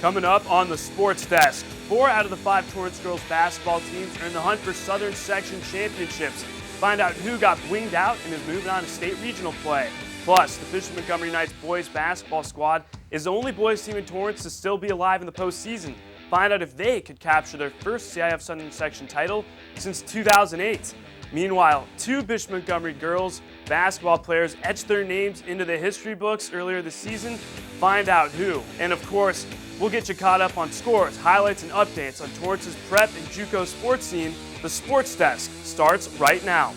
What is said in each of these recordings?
Coming up on the Sports Desk, 4 out of the 5 Torrance girls basketball teams are in the hunt for Southern Section championships. Find out who got winged out and is moving on to state regional play. Plus, the Bishop Montgomery Knights boys basketball squad is the only boys team in Torrance to still be alive in the postseason. Find out if they could capture their first CIF Southern Section title since 2008. Meanwhile, 2 Bishop Montgomery girls basketball players etched their names into the history books earlier this season. Find out who. And of course, we'll get you caught up on scores, highlights, and updates on Torrance's prep and JUCO sports scene. The Sports Desk starts right now.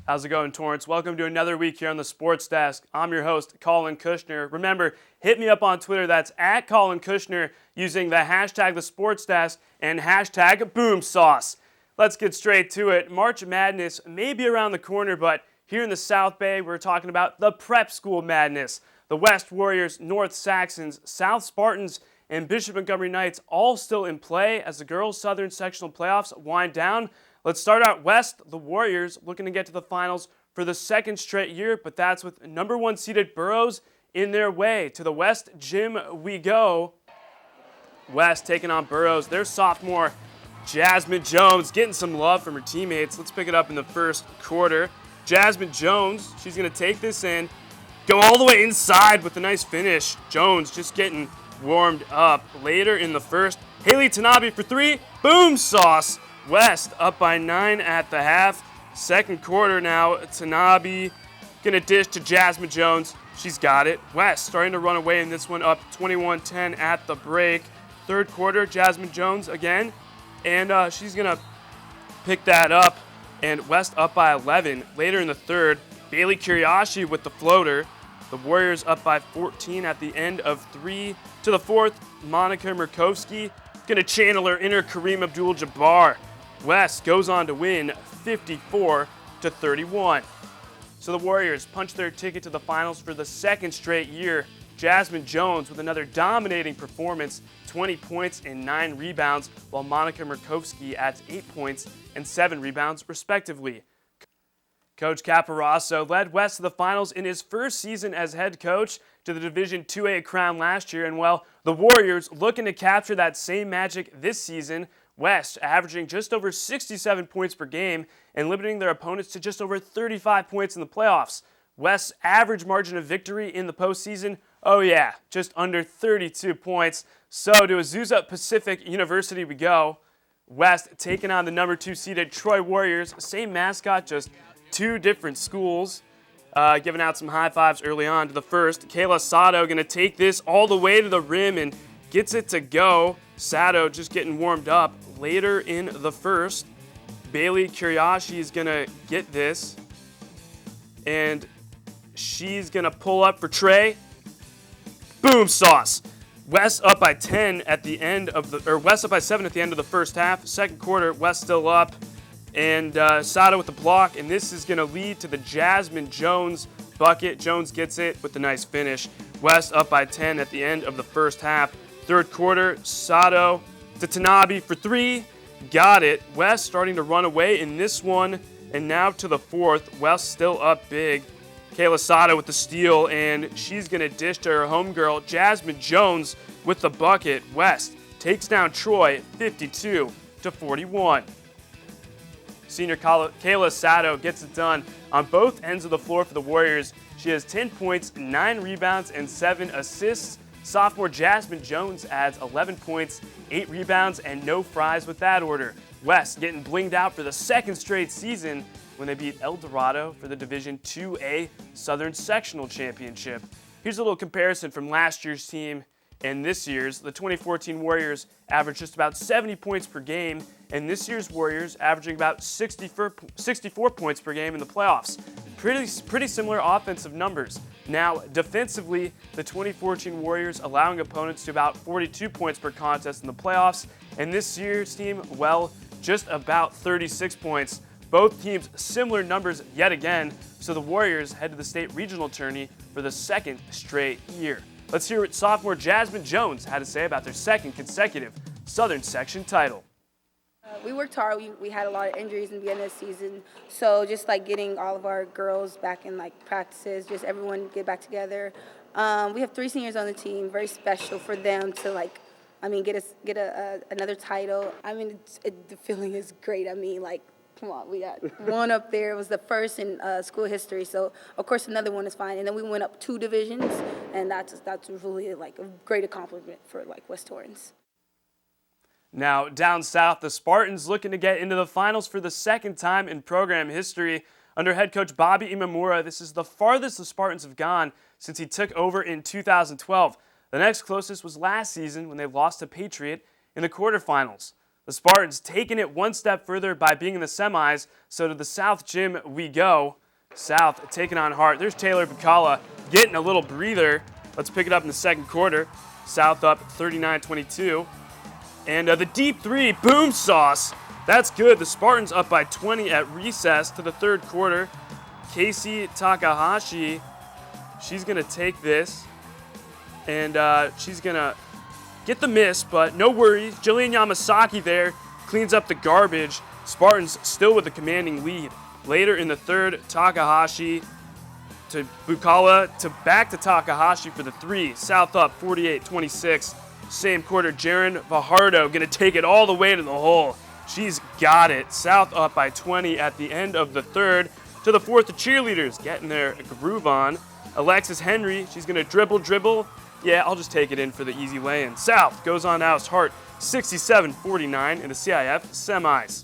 How's it going, Torrance? Welcome to another week here on the Sports Desk. I'm your host, Collin Kushner. Remember, hit me up on Twitter. That's at Collin Kushner using the hashtag TheSportsDesk and hashtag BoomSauce. Let's get straight to it. March Madness may be around the corner, but here in the South Bay, we're talking about the prep school madness. The West Warriors, North Saxons, South Spartans, and Bishop Montgomery Knights all still in play as the girls' Southern Sectional playoffs wind down. Let's start out west. The Warriors looking to get to the finals for the second straight year, but that's with number 1 seeded Burroughs in their way. To the West Gym we go. West taking on Burroughs. Their sophomore, Jasmine Jones, getting some love from her teammates. Let's pick it up in the first quarter. Jasmine Jones, she's going to take this in, go all the way inside with a nice finish. Jones just getting warmed up. Later in the first, Haley Tanabe for 3. Boom sauce. West up by 9 at the half. Second quarter now, Tanabe gonna dish to Jasmine Jones. She's got it. West starting to run away in this one, up 21-10 at the break. Third quarter, Jasmine Jones again, and she's gonna pick that up, and West up by 11. Later in the third, Bailey Kiriashi with the floater. The Warriors up by 14 at the end of 3. To the fourth, Monica Murkowski gonna channel her inner Kareem Abdul-Jabbar. West goes on to win 54-31. So the Warriors punch their ticket to the finals for the second straight year. Jasmine Jones with another dominating performance, 20 points and 9 rebounds, while Monica Murkowski adds 8 points and 7 rebounds respectively. Coach Caparasso led West to the finals in his first season as head coach, to the Division IIA crown last year, and while the Warriors looking to capture that same magic this season, West averaging just over 67 points per game and limiting their opponents to just over 35 points in the playoffs. West's average margin of victory in the postseason, oh yeah, just under 32 points. So to Azusa Pacific University we go. West taking on the number 2 seeded Troy Warriors. Same mascot, just 2 different schools. Giving out some high fives early on to the first. Kayla Sato going to take this all the way to the rim and gets it to go. Sato just getting warmed up. Later in the first, Bailey Kiriashi is going to get this, and she's going to pull up for Trey. Boom sauce. West up by 10 at the end of West up by 7 at the end of the first half. Second quarter, West still up, and Sato with the block, and this is going to lead to the Jasmine Jones bucket. Jones gets it with the nice finish. West up by 10 at the end of the first half. Third quarter, Sato to Tanabe for 3. Got it. West starting to run away in this one. And now to the fourth. West still up big. Kayla Sato with the steal, and she's going to dish to her homegirl, Jasmine Jones, with the bucket. West takes down Troy 52-41. Senior Kayla Sato gets it done on both ends of the floor for the Warriors. She has 10 points, 9 rebounds, and 7 assists. Sophomore Jasmine Jones adds 11 points, 8 rebounds, and no fries with that order. West getting blinged out for the second straight season when they beat El Dorado for the Division IIA Southern Sectional Championship. Here's a little comparison from last year's team and this year's. The 2014 Warriors averaged just about 70 points per game, and this year's Warriors averaging about 64 points per game in the playoffs. Pretty similar offensive numbers. Now, defensively, the 2014 Warriors allowing opponents to about 42 points per contest in the playoffs, and this year's team, well, just about 36 points. Both teams similar numbers yet again, so the Warriors head to the state regional tourney for the second straight year. Let's hear what sophomore Jasmine Jones had to say about their second consecutive Southern Section title. We worked hard. We had a lot of injuries in the beginning of the season. So just like getting all of our girls back in like practices, just everyone get back together. We have 3 seniors on the team. Very special for them to get another title. The feeling is great. Come on, we got one up there. It was the first in school history. So of course another one is fine. And then we went up 2 divisions, and that's really like a great accomplishment for like West Torrance. Now, down south, the Spartans looking to get into the finals for the second time in program history. Under head coach Bobby Imamura, this is the farthest the Spartans have gone since he took over in 2012. The next closest was last season when they lost to Patriot in the quarterfinals. The Spartans taking it one step further by being in the semis, so to the South Gym we go. South taking on Hart. There's Taylor Bacala getting a little breather. Let's pick it up in the second quarter. South up 39-22. And the deep 3, boom sauce. That's good. The Spartans up by 20 at recess to the third quarter. Casey Takahashi, she's going to take this. And she's going to get the miss, but no worries. Jillian Yamasaki there cleans up the garbage. Spartans still with a commanding lead. Later in the third, Takahashi to Bukala to back to Takahashi for the 3. South up 48-26. Same quarter, Jaryn Fajardo going to take it all the way to the hole. She's got it. South up by 20 at the end of the third. To the fourth, the cheerleaders getting their groove on. Alexis Henry, she's going to dribble. Yeah, I'll just take it in for the easy lay-in. South goes on to oust Hart 67-49 in the CIF semis.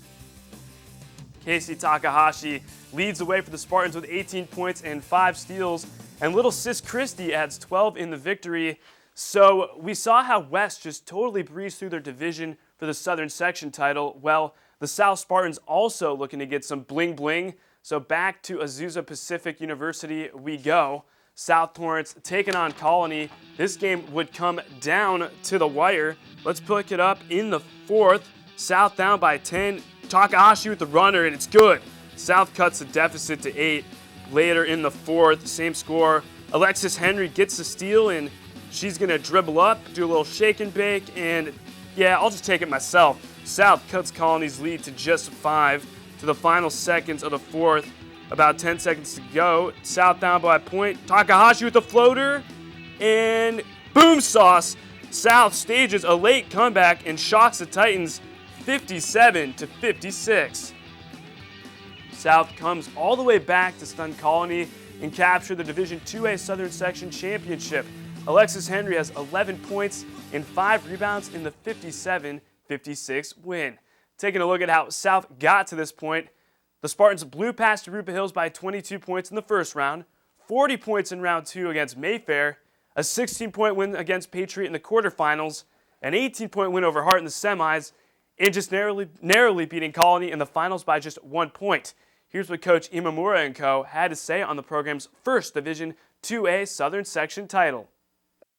Casey Takahashi leads the way for the Spartans with 18 points and 5 steals. And little sis Kristy adds 12 in the victory. So we saw how West just totally breezed through their division for the Southern Section title. Well, the South Spartans also looking to get some bling bling. So back to Azusa Pacific University we go. South Torrance taking on Colony. This game would come down to the wire. Let's pick it up in the fourth. South down by 10. Takahashi with the runner, and it's good. South cuts the deficit to 8. Later in the fourth, same score. Alexis Henry gets the steal, and she's going to dribble up, do a little shake and bake, and yeah, I'll just take it myself. South cuts Colony's lead to just 5 to the final seconds of the fourth. About 10 seconds to go. South down by a point. Takahashi with the floater, and boom sauce. South stages a late comeback and shocks the Titans 57-56. South comes all the way back to stun Colony and capture the Division IIA Southern Section Championship. Alexis Henry has 11 points and 5 rebounds in the 57-56 win. Taking a look at how South got to this point, the Spartans blew past Arupa Hills by 22 points in the first round, 40 points in round 2 against Mayfair, a 16-point win against Patriot in the quarterfinals, an 18-point win over Hart in the semis, and just narrowly beating Colony in the finals by just 1 point. Here's what Coach Imamura and co. had to say on the program's first Division IIA Southern Section title.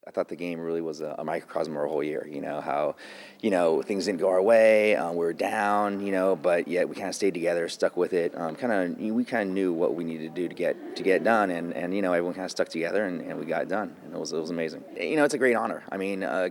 I thought the game really was a microcosm of our whole year. How things didn't go our way, we were down, but yet we kind of stayed together, stuck with it. We kind of knew what we needed to do to get done, and everyone kind of stuck together, and we got it done, and it was amazing. It's a great honor.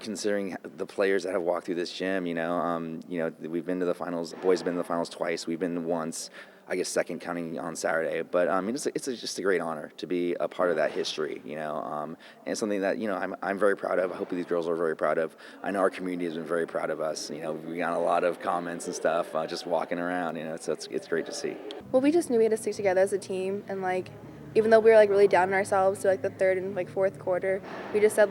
Considering the players that have walked through this gym, we've been to the finals. The boys have been to the finals twice. We've been once. I guess second counting on Saturday, but it's just a great honor to be a part of that history, and it's something that I'm very proud of. I hope these girls are very proud of. I know our community has been very proud of us. We got a lot of comments and stuff just walking around. So it's great to see. Well, we just knew we had to stick together as a team, and even though we were really down on ourselves to the third and fourth quarter, we just said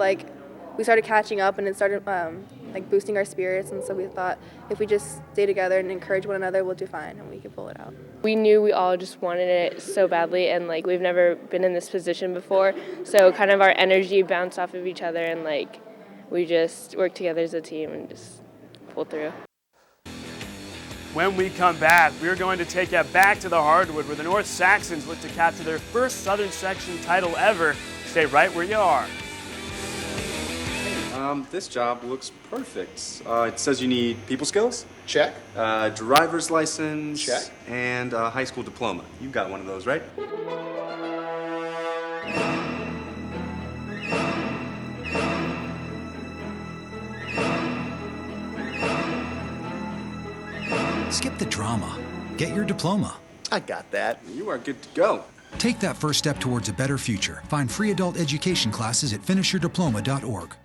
we started catching up, and it started boosting our spirits, and so we thought if we just stay together and encourage one another, we'll do fine and we can pull it out. We knew we all just wanted it so badly, and we've never been in this position before, so kind of our energy bounced off of each other, and we just worked together as a team and just pulled through. When we come back, we're going to take you back to the hardwood where the North Saxons look to capture their first Southern Section title ever. Stay right where you are. This job looks perfect. It says you need people skills. Check. Driver's license. Check. And a high school diploma. You've got one of those, right? Skip the drama. Get your diploma. I got that. You are good to go. Take that first step towards a better future. Find free adult education classes at finishyourdiploma.org.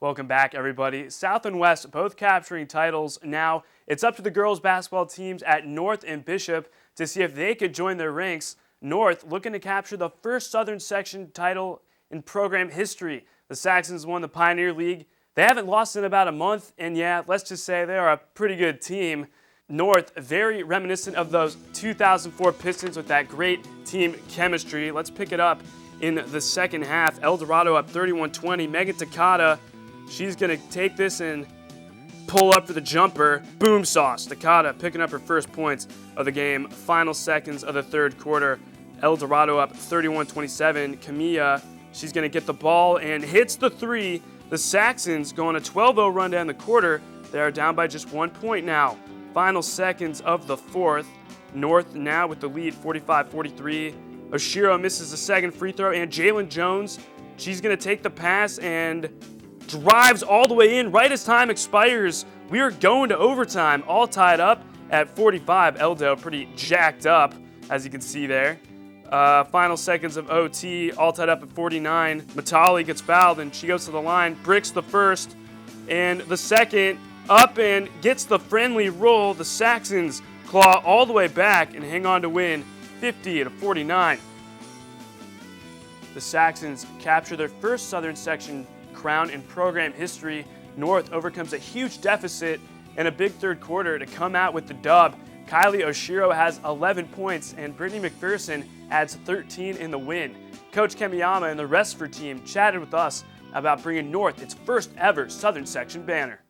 Welcome back, everybody. South and West both capturing titles. Now it's up to the girls basketball teams at North and Bishop to see if they could join their ranks. North looking to capture the first Southern Section title in program history. The Saxons won the Pioneer League. They haven't lost in about a month, and yeah, let's just say they are a pretty good team. North, very reminiscent of those 2004 Pistons with that great team chemistry. Let's pick it up in the second half. El Dorado up 31-20. Megan Takata, she's going to take this and pull up for the jumper. Boom sauce. Takata picking up her first points of the game. Final seconds of the third quarter. El Dorado up 31-27. Kamiya, she's going to get the ball and hits the three. The Saxons go on a 12-0 run down the quarter. They are down by just 1 point now. Final seconds of the fourth. North now with the lead, 45-43. Oshiro misses the second free throw, and Jalen Jones, she's going to take the pass and drives all the way in right as time expires. We are going to overtime, all tied up at 45. Eldo pretty jacked up, as you can see there. Final seconds of OT, all tied up at 49. Matali gets fouled, and she goes to the line, bricks the first, and the second, up and gets the friendly roll. The Saxons claw all the way back and hang on to win 50-49. The Saxons capture their first Southern Section crown in program history. North overcomes a huge deficit in a big third quarter to come out with the dub. Kylie Oshiro has 11 points and Brittany McPherson adds 13 in the win. Coach Kamiyama and the rest of her team chatted with us about bringing North its first ever Southern Section banner.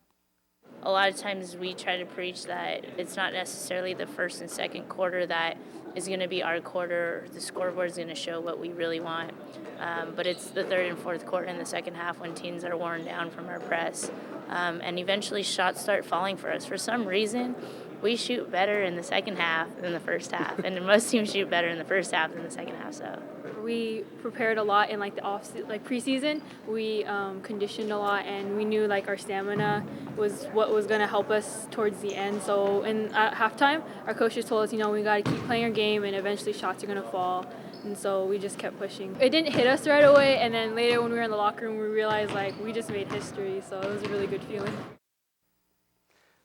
A lot of times we try to preach that it's not necessarily the first and second quarter that is going to be our quarter. The scoreboard is going to show what we really want. But it's the third and fourth quarter in the second half when teams are worn down from our press. And eventually shots start falling for us. For some reason, we shoot better in the second half than the first half. And most teams shoot better in the first half than the second half. So we prepared a lot in like preseason. We conditioned a lot, and we knew like our stamina was what was going to help us towards the end. So at halftime, our coaches told us, we got to keep playing our game, and eventually shots are going to fall. And so we just kept pushing. It didn't hit us right away, and then later when we were in the locker room, we realized like we just made history. So it was a really good feeling.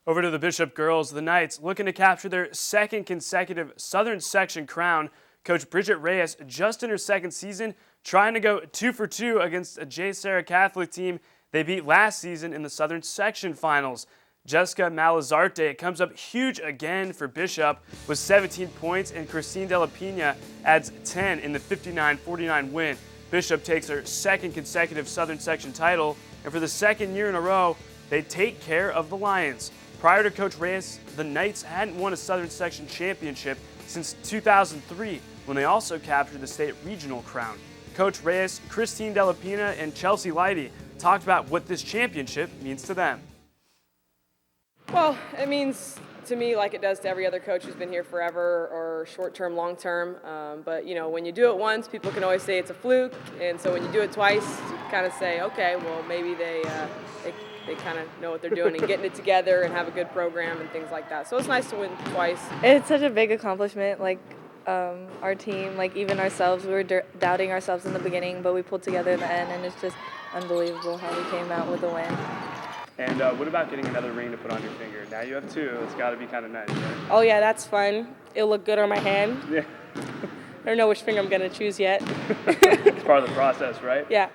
Over to the Bishop girls, the Knights looking to capture their second consecutive Southern Section crown. Coach Bridget Reyes, just in her second season, trying to go 2 for 2 against a Serra Catholic team they beat last season in the Southern Section finals. Jessica Malazarte comes up huge again for Bishop with 17 points, and Christine Della Pina adds 10 in the 59-49 win. Bishop takes her second consecutive Southern Section title, and for the second year in a row, they take care of the Lions. Prior to Coach Reyes, the Knights hadn't won a Southern Section championship since 2003, when they also captured the state regional crown. Coach Reyes, Christine Della Pina, and Chelsea Leidy talked about what this championship means to them. Well, it means to me like it does to every other coach who's been here forever or short-term, long-term. But, when you do it once, people can always say it's a fluke. And so when you do it twice, you kind of say, okay, well, maybe they kind of know what they're doing and getting it together and have a good program and things like that. So it's nice to win twice. It's such a big accomplishment. Our team, even ourselves, we were doubting ourselves in the beginning, but we pulled together in the end, and it's just unbelievable how we came out with a win. And what about getting another ring to put on your finger? Now you have 2. It's got to be kind of nice, right? Oh, yeah, that's fun. It'll look good on my hand. Yeah. I don't know which finger I'm going to choose yet. It's part of the process, right? Yeah.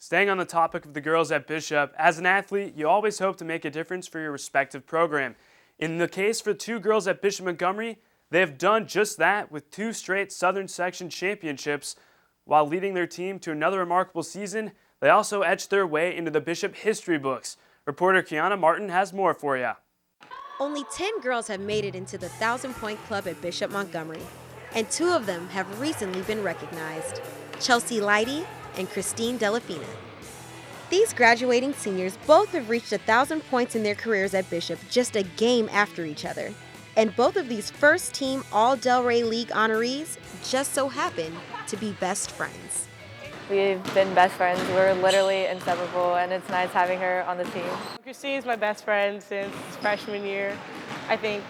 Staying on the topic of the girls at Bishop, as an athlete, you always hope to make a difference for your respective program. In the case for 2 girls at Bishop Montgomery, they have done just that with 2 straight Southern Section championships. While leading their team to another remarkable season, they also etched their way into the Bishop history books. Reporter Kiana Martin has more for you. Only 10 girls have made it into the 1,000-point club at Bishop Montgomery, and 2 of them have recently been recognized, Chelsea Leidy and Christine Della Pina. These graduating seniors both have reached 1,000 points in their careers at Bishop just a game after each other. And both of these first-team All-Delray League honorees just so happen to be best friends. We've been best friends. We're literally inseparable, and it's nice having her on the team. Kristy is my best friend since freshman year, I think,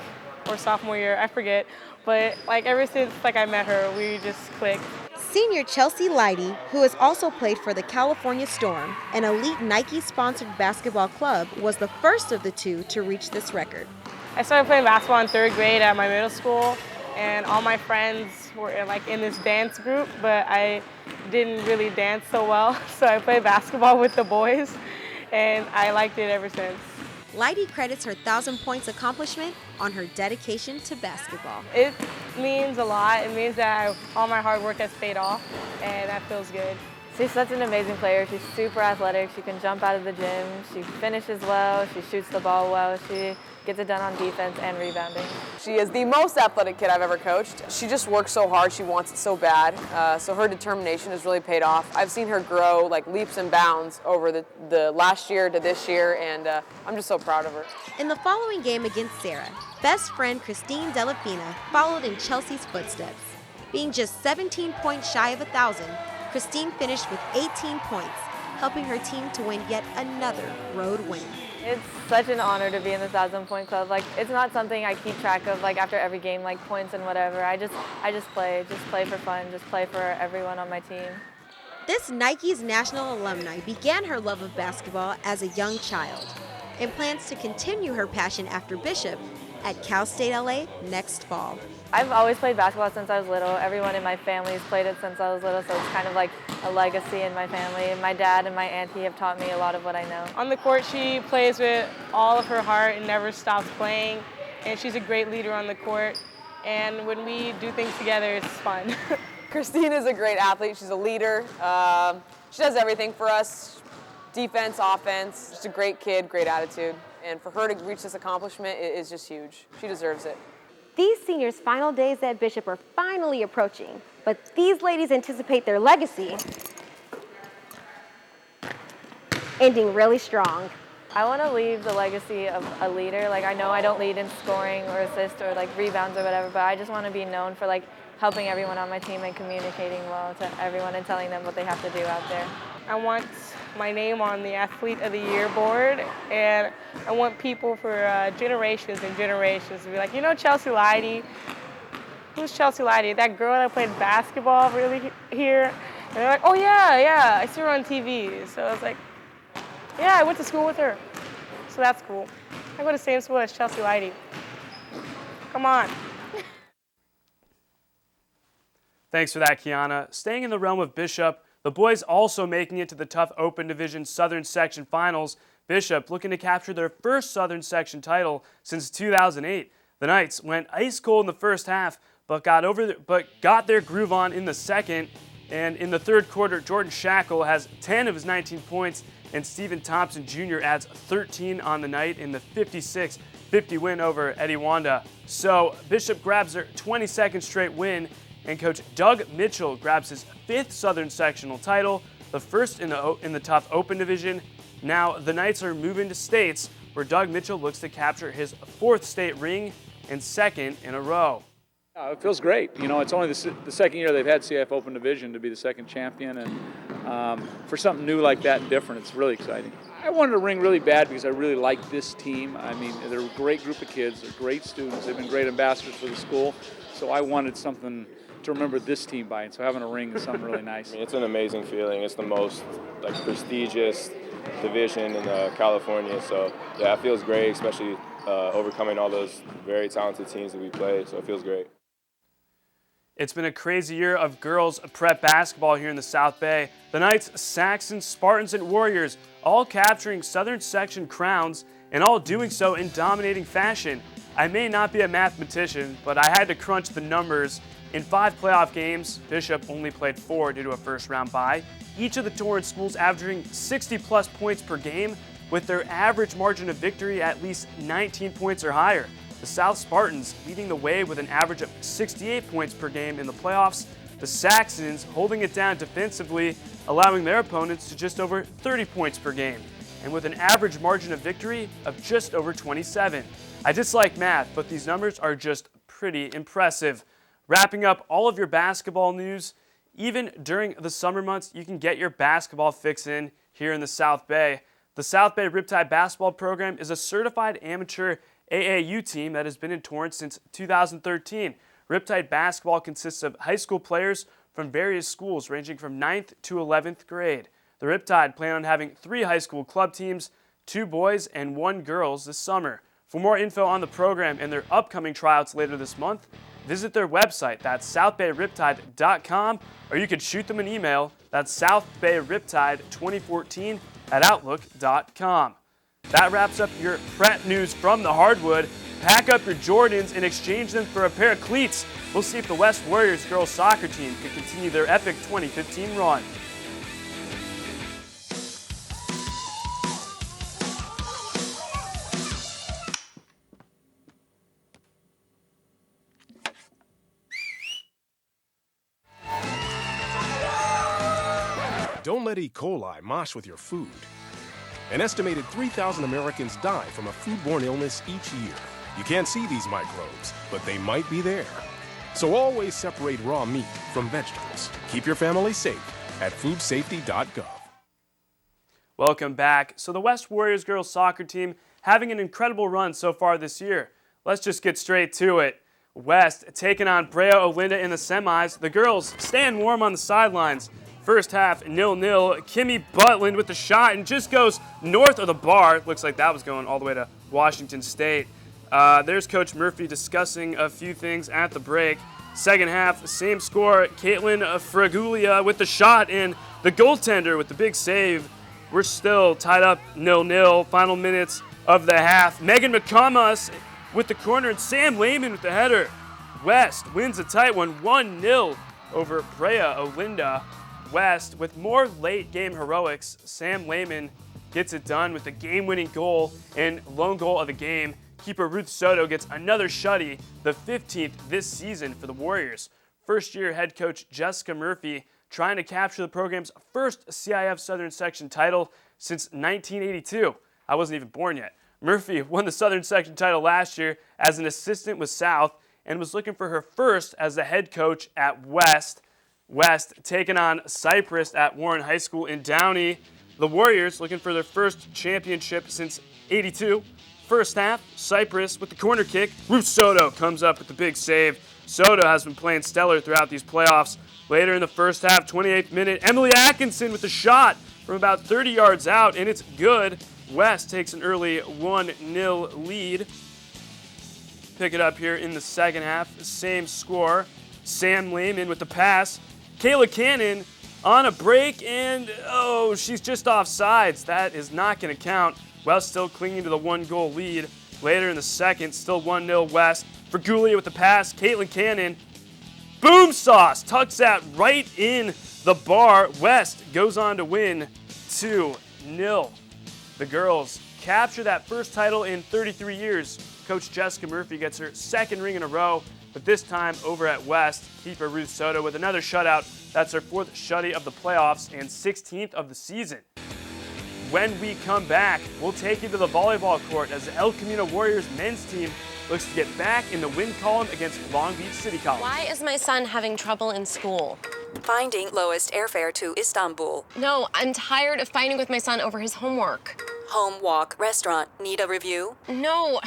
or sophomore year, I forget. But like ever since I met her, we just clicked. Senior Chelsea Lighty, who has also played for the California Storm, an elite Nike-sponsored basketball club, was the first of the two to reach this record. I started playing basketball in 3rd grade at my middle school, and all my friends were in this dance group, but I didn't really dance so well, so I played basketball with the boys, and I liked it ever since. Lighty credits her 1,000 points accomplishment on her dedication to basketball. It means a lot. It means that all my hard work has paid off, and that feels good. She's such an amazing player. She's super athletic. She can jump out of the gym. She finishes well. She shoots the ball well. She gets it done on defense and rebounding. She is the most athletic kid I've ever coached. She just works so hard. She wants it so bad. So her determination has really paid off. I've seen her grow like leaps and bounds over the last year to this year, and I'm just so proud of her. In the following game against Serra, best friend Kristy Delafina followed in Chelsea's footsteps. Being just 17 points shy of 1,000, Kristy finished with 18 points, helping her team to win yet another road win. It's such an honor to be in the 1,000-point club. Like, it's not something I keep track of, like, after every game, like, points and whatever. I just play for fun, just play for everyone on my team. This Nike's national alumni began her love of basketball as a young child and plans to continue her passion after Bishop at Cal State LA next fall. I've always played basketball since I was little. Everyone in my family has played it since I was little, so it's kind of like a legacy in my family. And my dad and my auntie have taught me a lot of what I know. On the court, she plays with all of her heart and never stops playing, and she's a great leader on the court. And when we do things together, it's fun. Kristy is a great athlete. She's a leader. She does everything for us, defense, offense. Just a great kid, great attitude. And for her to reach this accomplishment is just huge. She deserves it. These seniors' final days at Bishop are finally approaching, but these ladies anticipate their legacy ending really strong. I want to leave the legacy of a leader. Like, I know I don't lead in scoring or assist or like rebounds or whatever, but I just want to be known for like helping everyone on my team and communicating well to everyone and telling them what they have to do out there. I want my name on the Athlete of the Year board, and I want people for generations and generations to be like, you know Chelsea Lighty? Who's Chelsea Lighty? That girl that played basketball really here? And they're like, oh yeah, I see her on TV. So I was like, yeah, I went to school with her. So that's cool. I go to the same school as Chelsea Lighty. Come on. Thanks for that, Kiana. Staying in the realm of Bishop, the boys also making it to the tough Open Division Southern Section Finals. Bishop looking to capture their first Southern Section title since 2008. The Knights went ice cold in the first half, but got their groove on in the second. And in the third quarter, Jordan Shackle has 10 of his 19 points, and Stephen Thompson Jr. adds 13 on the night in the 56-50 win over Eddie Wanda. So Bishop grabs their 22nd straight win, and Coach Doug Mitchell grabs his 5th Southern Sectional title, the first in the tough Open Division. Now the Knights are moving to states, where Doug Mitchell looks to capture his 4th state ring and 2nd in a row. It feels great. You know, it's only the second year they've had CIF Open Division to be the 2nd champion, and for something new like that and different, it's really exciting. I wanted a ring really bad because I really like this team. I mean, they're a great group of kids. They're great students. They've been great ambassadors for the school, so I wanted something to remember this team by, and so having a ring is something really nice. I mean, it's an amazing feeling. It's the most prestigious division in California, so yeah, it feels great, especially overcoming all those very talented teams that we play, so it feels great. It's been a crazy year of girls prep basketball here in the South Bay. The Knights, Saxons, Spartans, and Warriors all capturing Southern Section crowns, and all doing so in dominating fashion. I may not be a mathematician, but I had to crunch the numbers. In 5 playoff games, Bishop only played 4 due to a first-round bye. Each of the Torrance schools averaging 60-plus points per game, with their average margin of victory at least 19 points or higher. The South Spartans leading the way with an average of 68 points per game in the playoffs. The Saxons holding it down defensively, allowing their opponents to just over 30 points per game, and with an average margin of victory of just over 27. I dislike math, but these numbers are just pretty impressive. Wrapping up all of your basketball news, Even during the summer months, you can get your basketball fix in here in the South Bay. The South Bay Riptide basketball program is a certified amateur AAU team that has been in Torrance since 2013. Riptide basketball consists of high school players from various schools ranging from 9th to 11th grade. The Riptide plan on having 3 high school club teams, 2 boys and 1 girls this summer. For more info on the program and their upcoming tryouts later this month, visit their website, that's southbayriptide.com, or you could shoot them an email, that's southbayriptide2014@outlook.com. That wraps up your prep news from the hardwood. Pack up your Jordans and exchange them for a pair of cleats. We'll see if the West Warriors girls soccer team can continue their epic 2015 run. Don't let E. coli mosh with your food. An estimated 3,000 Americans die from a foodborne illness each year. You can't see these microbes, but they might be there. So always separate raw meat from vegetables. Keep your family safe at foodsafety.gov. Welcome back. So the West Warriors girls soccer team having an incredible run so far this year. Let's just get straight to it. West taking on Brea Olinda in the semis. The girls staying warm on the sidelines. First half, 0-0. Kimmy Butland with the shot and just goes north of the bar. Looks like that was going all the way to Washington State. There's Coach Murphy discussing a few things at the break. Second half, same score. Caitlin Fraguglia with the shot and the goaltender with the big save. We're still tied up 0-0. Final minutes of the half. Megan McComas with the corner and Sam Lehman with the header. West wins a tight one, 1-0 over Brea Olinda. West, with more late-game heroics, Sam Lehman gets it done with the game-winning goal and lone goal of the game. Keeper Ruth Soto gets another shutty, the 15th this season for the Warriors. First-year head coach Jessica Murphy trying to capture the program's first CIF Southern Section title since 1982. I wasn't even born yet. Murphy won the Southern Section title last year as an assistant with South and was looking for her first as the head coach at West. West taking on Cypress at Warren High School in Downey. The Warriors looking for their first championship since '82. First half, Cypress with the corner kick. Ruth Soto comes up with the big save. Soto has been playing stellar throughout these playoffs. Later in the first half, 28th minute, Emily Atkinson with a shot from about 30 yards out, and it's good. West takes an early 1-0 lead. Pick it up here in the second half. Same score. Sam Lehman with the pass. Kayla Cannon on a break, and she's just offsides. That is not going to count. West still clinging to the 1-goal lead. Later in the second, still 1-0 West. Fraguglia with the pass. Caitlin Cannon. Boom sauce. Tucks that right in the bar. West goes on to win 2-0. The girls capture that first title in 33 years. Coach Jessica Murphy gets her second ring in a row, but this time over at West. Keeper Ruth Soto with another shutout. That's her 4th shutty of the playoffs and 16th of the season. When we come back, we'll take you to the volleyball court as the El Camino Warriors men's team looks to get back in the win column against Long Beach City College. Why is my son having trouble in school? Finding lowest airfare to Istanbul. No, I'm tired of fighting with my son over his homework. Home, walk, restaurant. Need a review? No.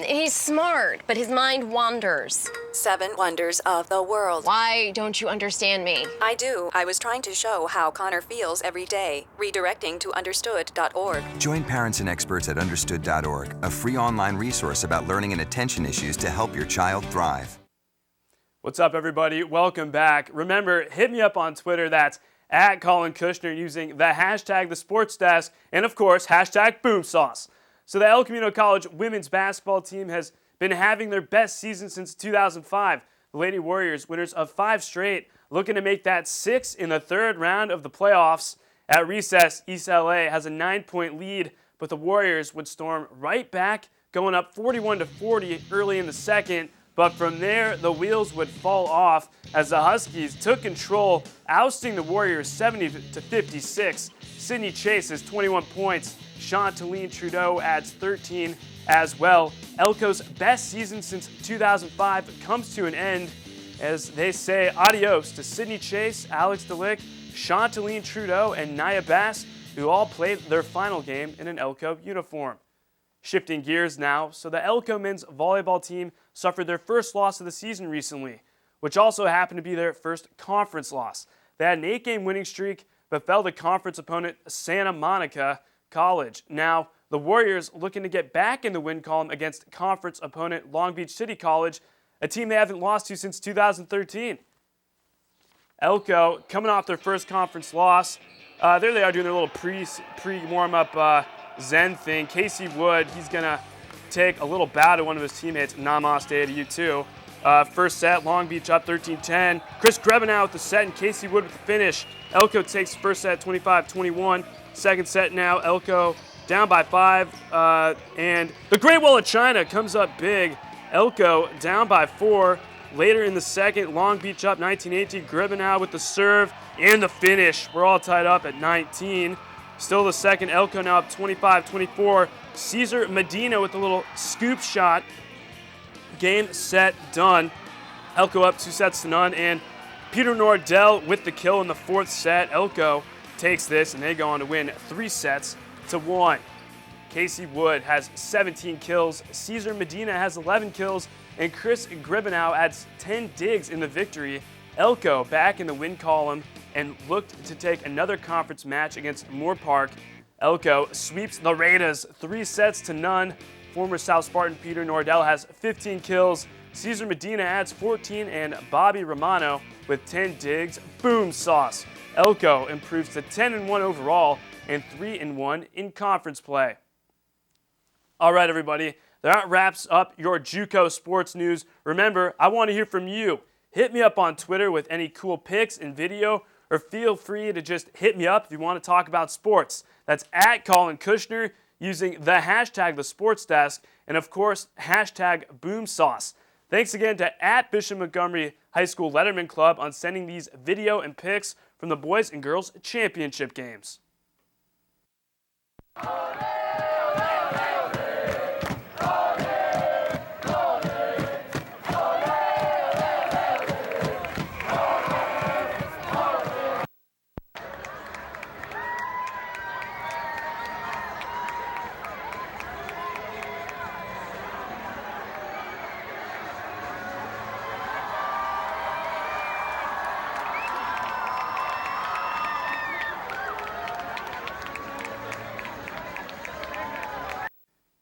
He's smart, but his mind wanders. 7 wonders of the world. Why don't you understand me? I do. I was trying to show how Connor feels every day. Redirecting to understood.org. Join parents and experts at understood.org, a free online resource about learning and attention issues to help your child thrive. What's up, everybody? Welcome back. Remember, hit me up on Twitter. That's at Collin Kushner using the hashtag #SportsDesk and, of course, hashtag #BoomSauce. So the El Camino College women's basketball team has been having their best season since 2005. The Lady Warriors, winners of 5 straight, looking to make that 6 in the 3rd round of the playoffs. At recess, East LA has a 9-point lead, but the Warriors would storm right back, going up 41-40 early in the second. But from there, the wheels would fall off as the Huskies took control, ousting the Warriors 70-56. Sydney Chase has 21 points. Chantaline Trudeau adds 13 as well. Elko's best season since 2005 comes to an end. as they say adios to Sydney Chase, Alex DeLick, Chantaline Trudeau, and Nia Bass, who all played their final game in an Elko uniform. Shifting gears now, so the Elko men's volleyball team suffered their first loss of the season recently, which also happened to be their first conference loss. They had an 8-game winning streak, but fell to conference opponent Santa Monica College. Now, the Warriors looking to get back in the win column against conference opponent Long Beach City College, a team they haven't lost to since 2013. Elko coming off their first conference loss. There they are doing their little pre-warm-up Zen thing. Casey Wood, he's going to take a little bow to one of his teammates. Namaste to you too. First set, Long Beach up 13-10. Chris Grebenow with the set and Casey Wood with the finish. Elko takes first set 25-21. Second set now, Elko down by 5. And the Great Wall of China comes up big. Elko down by 4. Later in the second, Long Beach up 19-18. Grebenow with the serve and the finish. We're all tied up at 19. Still the second, Elko now up 25-24. Cesar Medina with a little scoop shot. Game, set, done. Elko up 2-0, and Peter Nordell with the kill in the fourth set. Elko takes this, and they go on to win 3-1. Casey Wood has 17 kills. Cesar Medina has 11 kills, and Chris Grebenow adds 10 digs in the victory. Elko back in the win column and looked to take another conference match against Moore Park. Elko sweeps the Raiders 3-0. Former South Spartan Peter Nordell has 15 kills. Cesar Medina adds 14, and Bobby Romano with 10 digs. Boom sauce. Elko improves to 10-1 overall and 3-1 in conference play. All right, everybody, that wraps up your JUCO sports news. Remember, I want to hear from you. Hit me up on Twitter with any cool pics and video, or feel free to just hit me up if you want to talk about sports. That's at Collin Kushner, using the hashtag #TheSportsDesk, and of course, hashtag #BoomSauce. Thanks again to at Bishop Montgomery High School Letterman Club on sending these video and pics from the boys and girls championship games.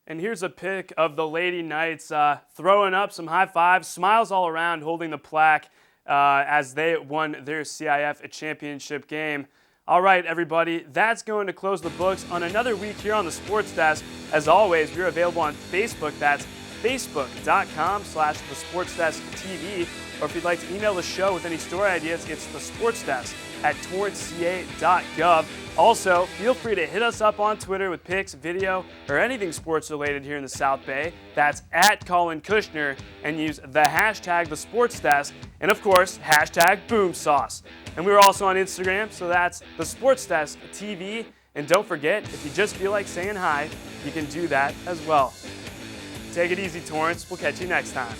And here's a pic of the Lady Knights throwing up some high fives, smiles all around, holding the plaque as they won their CIF championship game. All right, everybody, that's going to close the books on another week here on the Sports Desk. As always, we're available on Facebook. That's facebook.com/thesportsdesktv. Or if you'd like to email the show with any story ideas, it's thesportsdesk@torranceca.gov. Also, feel free to hit us up on Twitter with pics, video, or anything sports related here in the South Bay. That's at Collin Kushner, and use the hashtag #TheSportsDesk, and of course, hashtag #BoomSauce. And we're also on Instagram, so that's the Sports Desk TV. And don't forget, if you just feel like saying hi, you can do that as well. Take it easy, Torrance. We'll catch you next time.